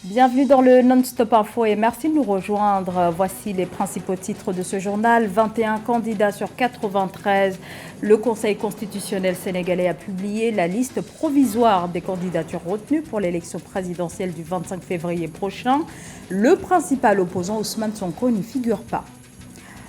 Bienvenue dans le Non-Stop Info et merci de nous rejoindre. Voici les principaux titres de ce journal. 21 candidats sur 93. Le Conseil constitutionnel sénégalais a publié la liste provisoire des candidatures retenues pour l'élection présidentielle du 25 février prochain. Le principal opposant, Ousmane Sonko, n'y figure pas.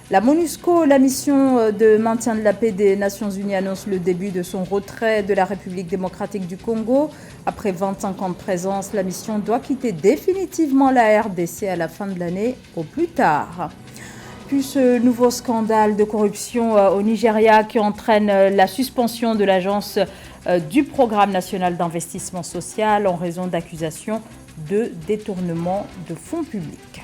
La MONUSCO, la mission de maintien de la paix des Nations Unies, annonce le début de son retrait de la République démocratique du Congo. Après 25 ans de présence, la mission doit quitter définitivement la RDC à la fin de l'année au plus tard. Puis ce nouveau scandale de corruption au Nigeria qui entraîne la suspension de l'agence du Programme national d'investissement social en raison d'accusations de détournement de fonds publics.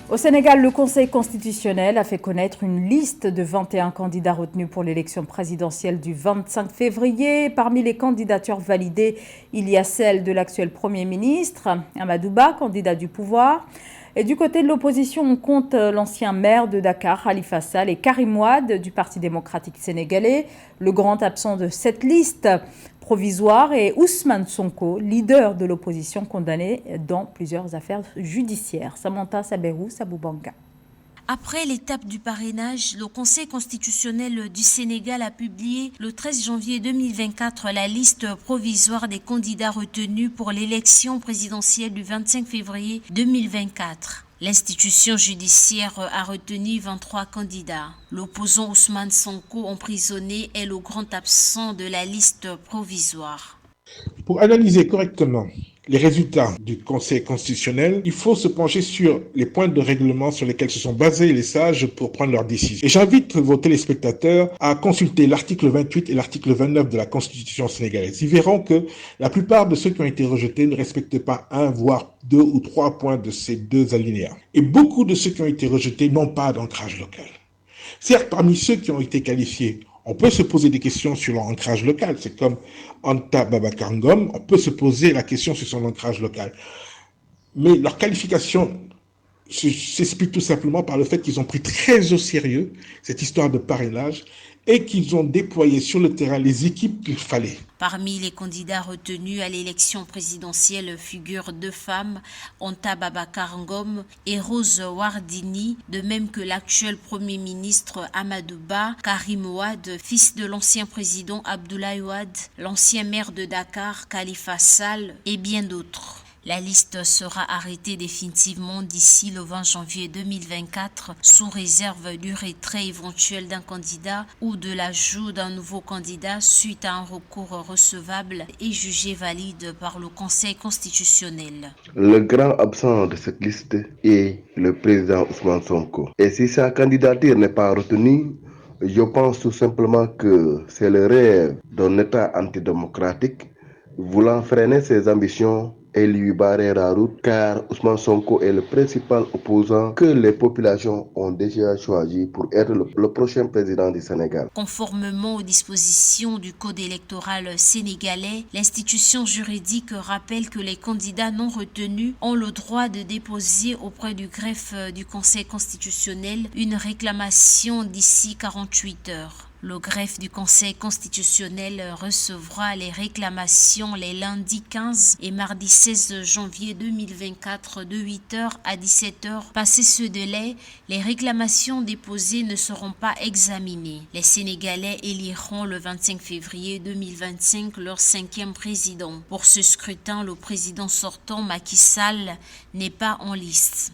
Au Sénégal, le Conseil constitutionnel a fait connaître une liste de 21 candidats retenus pour l'élection présidentielle du 25 février. Parmi les candidatures validées, il y a celle de l'actuel Premier ministre, Amadou Ba, candidat du pouvoir. Et du côté de l'opposition, on compte l'ancien maire de Dakar, Khalifa Sall, et Karim Wade du Parti démocratique sénégalais. Le grand absent de cette liste provisoire est Ousmane Sonko, leader de l'opposition condamné dans plusieurs affaires judiciaires. Samantha Saberou, Saboubanka. Après l'étape du parrainage, le Conseil constitutionnel du Sénégal a publié le 13 janvier 2024 la liste provisoire des candidats retenus pour l'élection présidentielle du 25 février 2024. L'institution judiciaire a retenu 23 candidats. L'opposant Ousmane Sonko, emprisonné, est le grand absent de la liste provisoire. Pour analyser correctement les résultats du Conseil constitutionnel, il faut se pencher sur les points de règlement sur lesquels se sont basés les sages pour prendre leurs décisions. Et j'invite vos téléspectateurs à consulter l'article 28 et l'article 29 de la Constitution sénégalaise. Ils verront que la plupart de ceux qui ont été rejetés ne respectent pas un, voire deux ou trois points de ces deux alinéas. Et beaucoup de ceux qui ont été rejetés n'ont pas d'ancrage local. Certes, parmi ceux qui ont été qualifiés, on peut se poser des questions sur leur ancrage local. C'est comme Anta Babacar Ngom, on peut se poser la question sur son ancrage local. Mais leur qualification s'explique tout simplement par le fait qu'ils ont pris très au sérieux cette histoire de parrainage et qu'ils ont déployé sur le terrain les équipes qu'il fallait. Parmi les candidats retenus à l'élection présidentielle figurent deux femmes, Anta Babacar Ngom et Rose Wardini, de même que l'actuel Premier ministre Amadou Ba, Karim Wade, fils de l'ancien président Abdoulaye Wade, l'ancien maire de Dakar, Khalifa Sall et bien d'autres. La liste sera arrêtée définitivement d'ici le 20 janvier 2024 sous réserve du retrait éventuel d'un candidat ou de l'ajout d'un nouveau candidat suite à un recours recevable et jugé valide par le Conseil constitutionnel. Le grand absent de cette liste est le président Ousmane Sonko. Et si sa candidature n'est pas retenue, je pense tout simplement que c'est le rêve d'un État antidémocratique voulant freiner ses ambitions et lui barrer la route car Ousmane Sonko est le principal opposant que les populations ont déjà choisi pour être le prochain président du Sénégal. Conformément aux dispositions du Code électoral sénégalais, l'institution juridique rappelle que les candidats non retenus ont le droit de déposer auprès du greffe du Conseil constitutionnel une réclamation d'ici 48 heures. Le greffe du Conseil constitutionnel recevra les réclamations les lundis 15 et mardi 16 janvier 2024 de 8h à 17h. Passé ce délai, les réclamations déposées ne seront pas examinées. Les Sénégalais éliront le 25 février 2025 leur 5e président. Pour ce scrutin, le président sortant Macky Sall n'est pas en liste.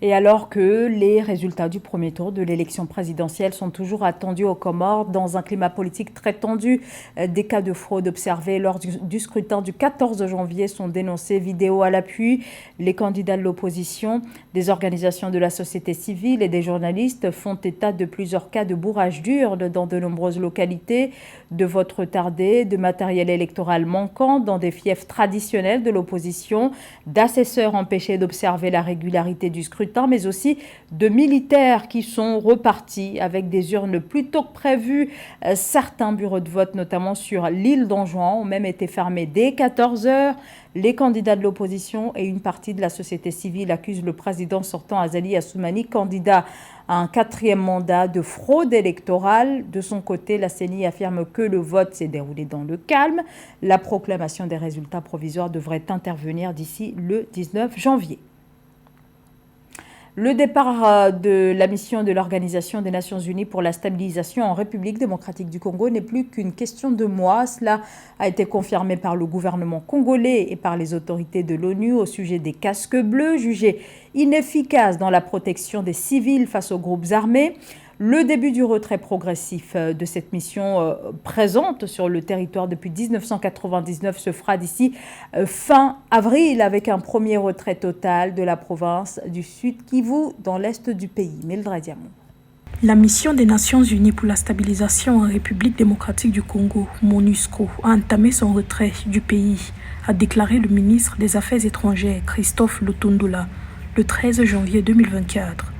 Et alors que les résultats du premier tour de l'élection présidentielle sont toujours attendus aux Comores dans un climat politique très tendu, des cas de fraude observés lors du scrutin du 14 janvier sont dénoncés, vidéo à l'appui. Les candidats de l'opposition, des organisations de la société civile et des journalistes font état de plusieurs cas de bourrage d'urnes dans de nombreuses localités, de votes retardés, de matériel électoral manquant dans des fiefs traditionnels de l'opposition, d'assesseurs empêchés d'observer la régularité du scrutin scrutin, mais aussi de militaires qui sont repartis avec des urnes plus tôt que prévu. Certains bureaux de vote, notamment sur l'île d'Anjouan, ont même été fermés dès 14 heures. Les candidats de l'opposition et une partie de la société civile accusent le président sortant Azali Assoumani, candidat à un 4e mandat, de fraude électorale. De son côté, la CENI affirme que le vote s'est déroulé dans le calme. La proclamation des résultats provisoires devrait intervenir d'ici le 19 janvier. Le départ de la mission de l'Organisation des Nations Unies pour la stabilisation en République démocratique du Congo n'est plus qu'une question de mois. Cela a été confirmé par le gouvernement congolais et par les autorités de l'ONU au sujet des casques bleus, jugés inefficaces dans la protection des civils face aux groupes armés. Le début du retrait progressif de cette mission présente sur le territoire depuis 1999 se fera d'ici fin avril avec un premier retrait total de la province du Sud Kivu dans l'est du pays. Mildred Diamond. La mission des Nations Unies pour la stabilisation en République démocratique du Congo, MONUSCO, a entamé son retrait du pays, a déclaré le ministre des Affaires étrangères Christophe Lutundula le 13 janvier 2024.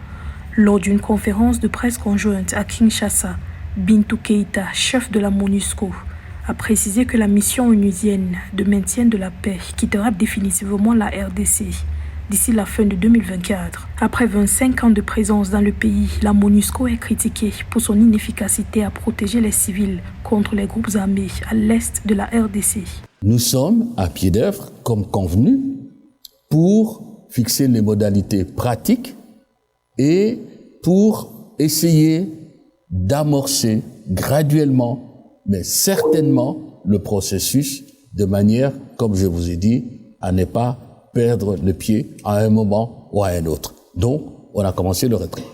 Lors d'une conférence de presse conjointe à Kinshasa, Bintou Keïta, chef de la MONUSCO, a précisé que la mission onusienne de maintien de la paix quittera définitivement la RDC d'ici la fin de 2024. Après 25 ans de présence dans le pays, la MONUSCO est critiquée pour son inefficacité à protéger les civils contre les groupes armés à l'est de la RDC. Nous sommes à pied d'œuvre, comme convenu, pour fixer les modalités pratiques et pour essayer d'amorcer graduellement, mais certainement, le processus de manière, comme je vous ai dit, à ne pas perdre le pied à un moment ou à un autre. Donc, on a commencé le retrait.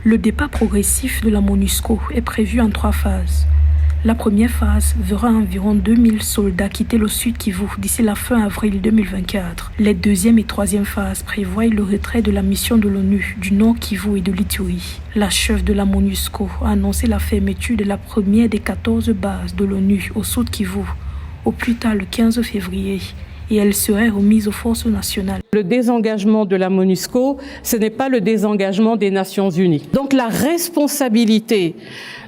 Le départ progressif de la MONUSCO est prévu en 3 phases. La première phase verra environ 2000 soldats quitter le Sud Kivu d'ici la fin avril 2024. Les deuxième et troisième phases prévoient le retrait de la mission de l'ONU du Nord Kivu et de l'Ituri. La chef de la MONUSCO a annoncé la fermeture de la première des 14 bases de l'ONU au Sud Kivu, au plus tard le 15 février. Et elle serait remise aux forces nationales. Le désengagement de la MONUSCO, ce n'est pas le désengagement des Nations Unies. Donc la responsabilité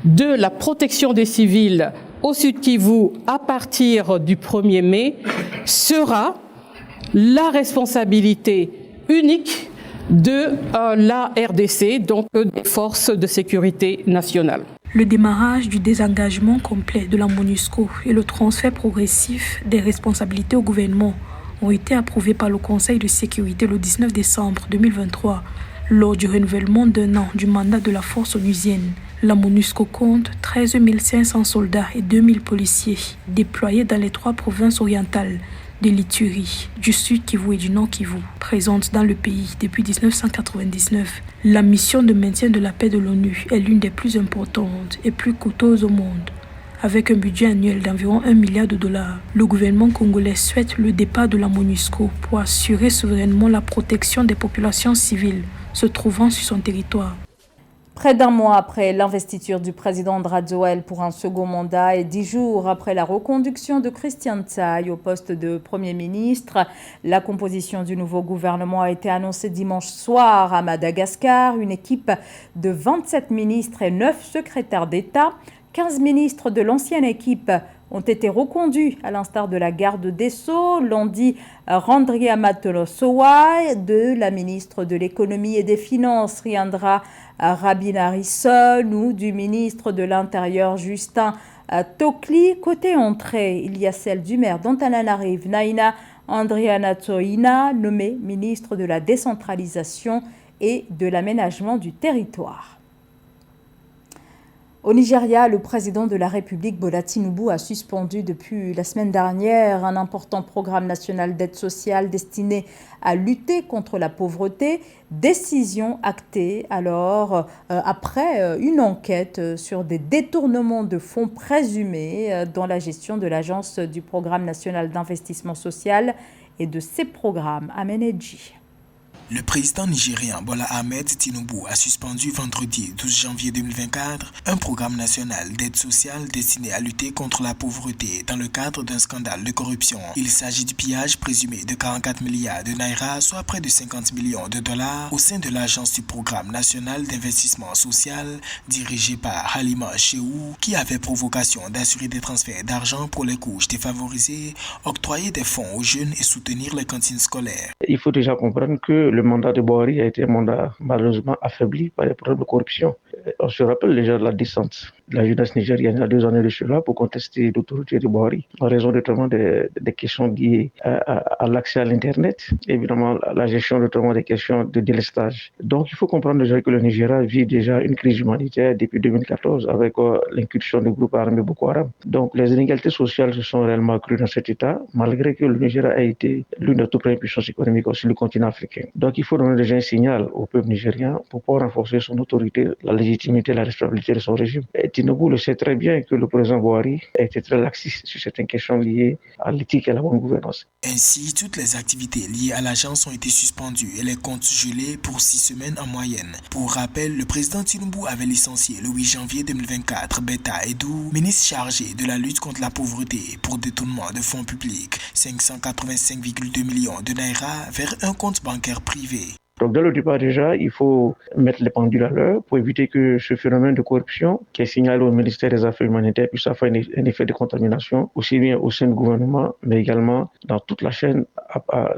de la protection des civils au Sud Kivu à partir du 1er mai sera la responsabilité unique de la RDC, donc des forces de sécurité nationales. Le démarrage du désengagement complet de la MONUSCO et le transfert progressif des responsabilités au gouvernement ont été approuvés par le Conseil de sécurité le 19 décembre 2023 lors du renouvellement d'1 an du mandat de la force onusienne. La MONUSCO compte 13 500 soldats et 2000 policiers déployés dans les 3 provinces orientales de l'Ituri, du Sud Kivu et du Nord Kivu, présente dans le pays depuis 1999. La mission de maintien de la paix de l'ONU est l'une des plus importantes et plus coûteuses au monde. Avec un budget annuel d'environ $1 milliard, le gouvernement congolais souhaite le départ de la MONUSCO pour assurer souverainement la protection des populations civiles se trouvant sur son territoire. Près d'un mois après l'investiture du président Drazoël pour un second mandat et 10 jours après la reconduction de Christian Tsaï au poste de Premier ministre, la composition du nouveau gouvernement a été annoncée dimanche soir à Madagascar. Une équipe de 27 ministres et 9 secrétaires d'État, 15 ministres de l'ancienne équipe ont été reconduits, à l'instar de la garde des Sceaux, l'ont dit Randriamatolosoa, de la ministre de l'économie et des finances Riandra Rabinarison ou du ministre de l'Intérieur Justin Tokli. Côté entrée, il y a celle du maire d'Antananarive, Naina Andrianatoina, nommée ministre de la décentralisation et de l'aménagement du territoire. Au Nigeria, le président de la République, Bola Tinubu, a suspendu depuis la semaine dernière un important programme national d'aide sociale destiné à lutter contre la pauvreté. Décision actée alors après une enquête sur des détournements de fonds présumés dans la gestion de l'Agence du Programme national d'investissement social et de ses programmes à Ménédji. Le président nigérien Bola Ahmed Tinubu a suspendu vendredi 12 janvier 2024 un programme national d'aide sociale destiné à lutter contre la pauvreté dans le cadre d'un scandale de corruption. Il s'agit du pillage présumé de 44 milliards de naira, soit près de 50 millions de dollars, au sein de l'agence du programme national d'investissement social dirigé par Halima Shehu, qui avait pour vocation d'assurer des transferts d'argent pour les couches défavorisées, octroyer des fonds aux jeunes et soutenir les cantines scolaires. Il faut déjà comprendre que le mandat de Boari a été un mandat malheureusement affaibli par les problèmes de corruption. On se rappelle déjà de la descente de la jeunesse nigérienne il y a 2 années de cela pour contester l'autorité de Boari en raison notamment des questions liées à l'accès à l'Internet, évidemment la gestion notamment des questions de délestage. Donc il faut comprendre déjà que le Nigeria vit déjà une crise humanitaire depuis 2014 avec l'incursion du groupe armé Boko Haram. Donc les inégalités sociales se sont réellement accrues dans cet État, malgré que le Nigeria a été l'une des toutes premières puissances économiques sur le continent africain. Donc il faut donner déjà un signal au peuple nigérien pour pouvoir renforcer son autorité, la légitimité, la responsabilité de son régime. Et Tinubu le sait très bien que le président Boari a été très laxiste sur certaines questions liées à l'éthique et à la bonne gouvernance. Ainsi, toutes les activités liées à l'agence ont été suspendues et les comptes gelés pour 6 semaines en moyenne. Pour rappel, le président Tinubu avait licencié le 8 janvier 2024 Betta Edu, ministre chargé de la lutte contre la pauvreté, pour détournement de fonds publics, 585,2 millions de naira vers un compte bancaire privé. Donc dès le départ déjà, il faut mettre les pendules à l'heure pour éviter que ce phénomène de corruption qui est signalé au ministère des Affaires humanitaires puisse avoir un effet de contamination, aussi bien au sein du gouvernement, mais également dans toute la chaîne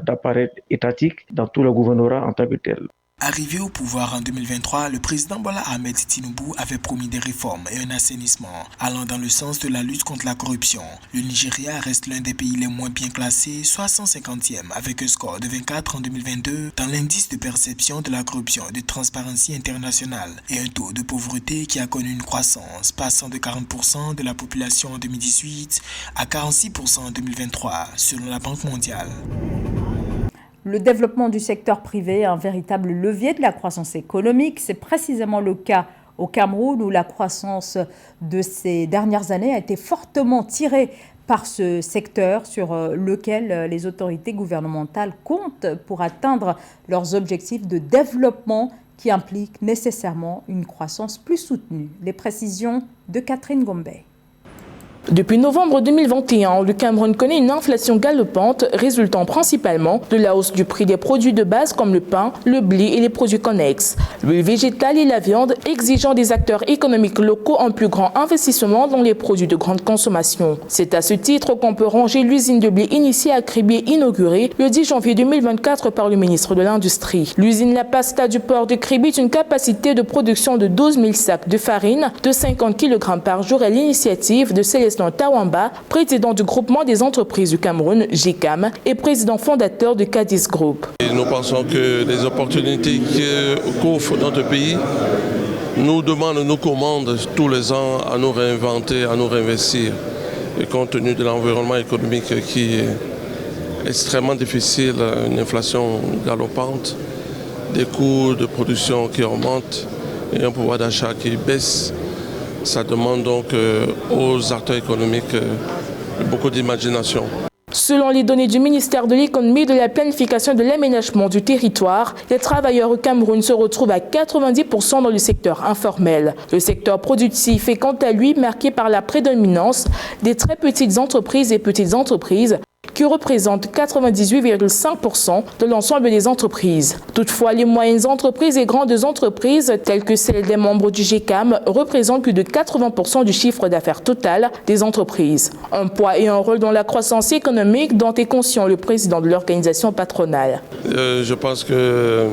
d'appareils étatiques, dans tout le gouvernorat en tant que tel. Arrivé au pouvoir en 2023, le président Bola Ahmed Tinubu avait promis des réformes et un assainissement allant dans le sens de la lutte contre la corruption. Le Nigeria reste l'un des pays les moins bien classés, 150e avec un score de 24 en 2022 dans l'indice de perception de la corruption de Transparency International et un taux de pauvreté qui a connu une croissance passant de 40% de la population en 2018 à 46% en 2023 selon la Banque mondiale. Le développement du secteur privé est un véritable levier de la croissance économique. C'est précisément le cas au Cameroun où la croissance de ces dernières années a été fortement tirée par ce secteur sur lequel les autorités gouvernementales comptent pour atteindre leurs objectifs de développement qui impliquent nécessairement une croissance plus soutenue. Les précisions de Catherine Gombe. Depuis novembre 2021, le Cameroun connaît une inflation galopante résultant principalement de la hausse du prix des produits de base comme le pain, le blé et les produits connexes, l'huile végétale et la viande, exigeant des acteurs économiques locaux un plus grand investissement dans les produits de grande consommation. C'est à ce titre qu'on peut ranger l'usine de blé initiée à Kribi inaugurée le 10 janvier 2024 par le ministre de l'Industrie. L'usine La Pasta du port de Kribi a une capacité de production de 12 000 sacs de farine de 50 kg par jour à l'initiative de Célestin Tawamba, président du groupement des entreprises du Cameroun, GECAM, et président fondateur de Cadiz Group. Et nous pensons que les opportunités qu'offre notre pays nous demandent, nous commandent tous les ans à nous réinventer, à nous réinvestir. Et compte tenu de l'environnement économique qui est extrêmement difficile, une inflation galopante, des coûts de production qui augmentent et un pouvoir d'achat qui baisse, ça demande donc aux acteurs économiques beaucoup d'imagination. Selon les données du ministère de l'économie, de la planification et de l'aménagement du territoire, les travailleurs au Cameroun se retrouvent à 90% dans le secteur informel. Le secteur productif est quant à lui marqué par la prédominance des très petites entreprises et petites entreprises, qui représente 98,5% de l'ensemble des entreprises. Toutefois, les moyennes entreprises et grandes entreprises, telles que celles des membres du GECAM, représentent plus de 80% du chiffre d'affaires total des entreprises. Un poids et un rôle dans la croissance économique dont est conscient le président de l'organisation patronale. Je pense que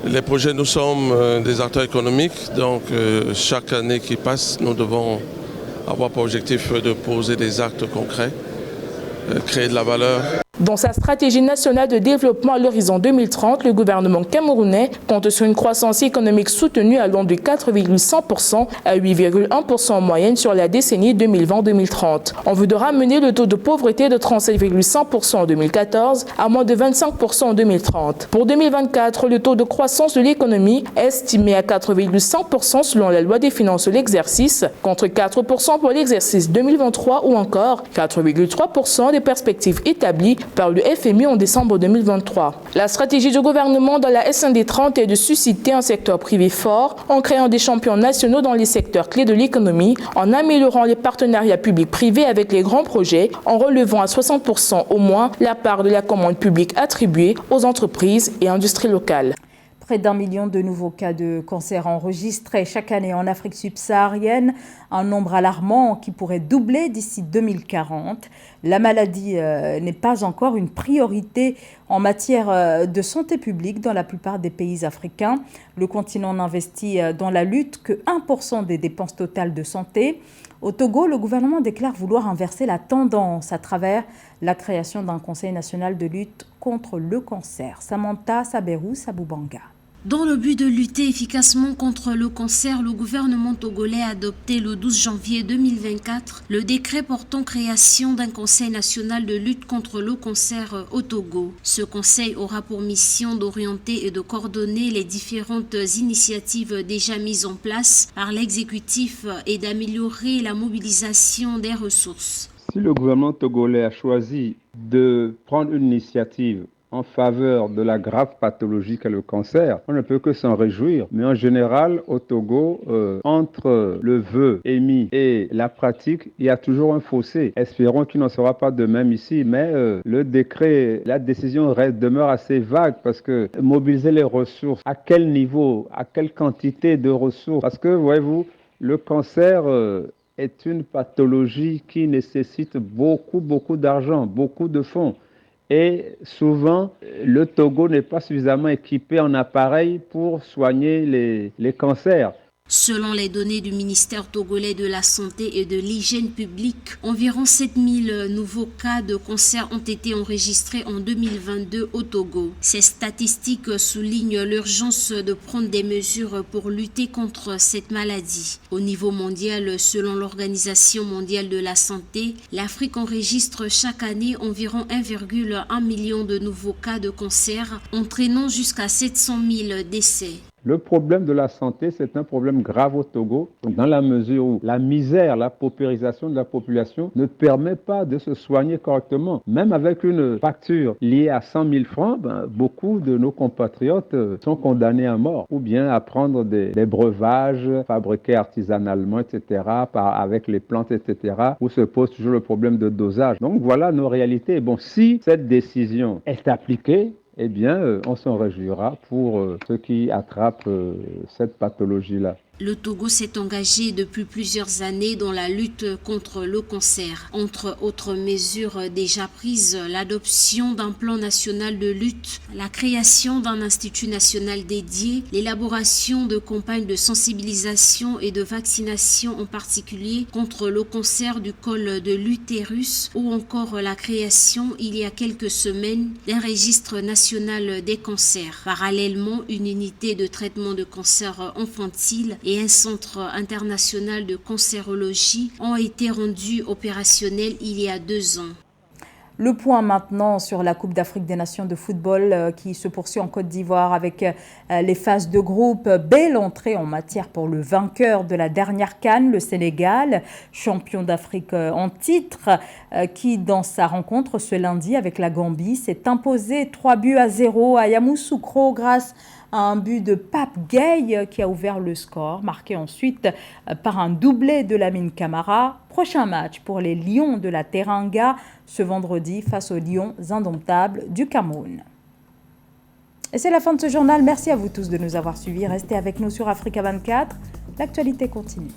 les projets, nous sommes des acteurs économiques, donc chaque année qui passe, nous devons avoir pour objectif de poser des actes concrets, créer de la valeur. Dans sa stratégie nationale de développement à l'horizon 2030, le gouvernement camerounais compte sur une croissance économique soutenue allant de 4,1% à 8,1% en moyenne sur la décennie 2020-2030. On veut de ramener le taux de pauvreté de 37,5% en 2014 à moins de 25% en 2030. Pour 2024, le taux de croissance de l'économie est estimé à 4,5% selon la loi des finances de l'exercice, contre 4% pour l'exercice 2023 ou encore 4,3% des perspectives établies par le FMI en décembre 2023. La stratégie du gouvernement dans la SND 30 est de susciter un secteur privé fort en créant des champions nationaux dans les secteurs clés de l'économie, en améliorant les partenariats publics-privés avec les grands projets, en relevant à 60% au moins la part de la commande publique attribuée aux entreprises et industries locales. Près d'1 million de nouveaux cas de cancer enregistrés chaque année en Afrique subsaharienne, un nombre alarmant qui pourrait doubler d'ici 2040. La maladie n'est pas encore une priorité en matière de santé publique dans la plupart des pays africains. Le continent n'investit dans la lutte que 1% des dépenses totales de santé. Au Togo, le gouvernement déclare vouloir inverser la tendance à travers la création d'un Conseil national de lutte contre le cancer. Samantha Saberou Saboubanga. Dans le but de lutter efficacement contre le cancer, le gouvernement togolais a adopté le 12 janvier 2024 le décret portant création d'un Conseil national de lutte contre le cancer au Togo. Ce conseil aura pour mission d'orienter et de coordonner les différentes initiatives déjà mises en place par l'exécutif et d'améliorer la mobilisation des ressources. Si le gouvernement togolais a choisi de prendre une initiative en faveur de la grave pathologie qu'est le cancer, on ne peut que s'en réjouir. Mais en général, au Togo, entre le vœu émis et la pratique, il y a toujours un fossé. Espérons qu'il n'en sera pas de même ici, mais le décret, la décision demeure assez vague parce que mobiliser les ressources, à quel niveau, à quelle quantité de ressources? Parce que, voyez-vous, le cancer est une pathologie qui nécessite beaucoup d'argent, beaucoup de fonds. Et souvent, le Togo n'est pas suffisamment équipé en appareils pour soigner les cancers. Selon les données du ministère togolais de la Santé et de l'Hygiène publique, environ 7000 nouveaux cas de cancer ont été enregistrés en 2022 au Togo. Ces statistiques soulignent l'urgence de prendre des mesures pour lutter contre cette maladie. Au niveau mondial, selon l'Organisation mondiale de la santé, l'Afrique enregistre chaque année environ 1,1 million de nouveaux cas de cancer, entraînant jusqu'à 700 000 décès. Le problème de la santé, c'est un problème grave au Togo, dans la mesure où la misère, la paupérisation de la population ne permet pas de se soigner correctement. Même avec une facture liée à 100 000 francs, beaucoup de nos compatriotes sont condamnés à mort, ou bien à prendre des breuvages fabriqués artisanalement, etc., avec les plantes, etc., où se pose toujours le problème de dosage. Donc voilà nos réalités. Bon, si cette décision est appliquée, eh bien, on s'en réjouira pour ceux qui attrapent cette pathologie-là. Le Togo s'est engagé depuis plusieurs années dans la lutte contre le cancer. Entre autres mesures déjà prises, l'adoption d'un plan national de lutte, la création d'un institut national dédié, l'élaboration de campagnes de sensibilisation et de vaccination en particulier contre le cancer du col de l'utérus ou encore la création il y a quelques semaines d'un registre national des cancers. Parallèlement, une unité de traitement de cancer infantile et un centre international de cancérologie ont été rendus opérationnels il y a 2 ans. Le point maintenant sur la Coupe d'Afrique des Nations de football qui se poursuit en Côte d'Ivoire avec les phases de groupe. Belle entrée en matière pour le vainqueur de la dernière CAN, le Sénégal, champion d'Afrique en titre, qui dans sa rencontre ce lundi avec la Gambie s'est imposé 3-0 à Yamoussoukro grâce à un but de Pape Gueye qui a ouvert le score, marqué ensuite par un doublé de Lamine Camara. Prochain match pour les Lions de la Teranga ce vendredi face aux Lions indomptables du Cameroun. Et c'est la fin de ce journal. Merci à vous tous de nous avoir suivis. Restez avec nous sur Africa 24. L'actualité continue.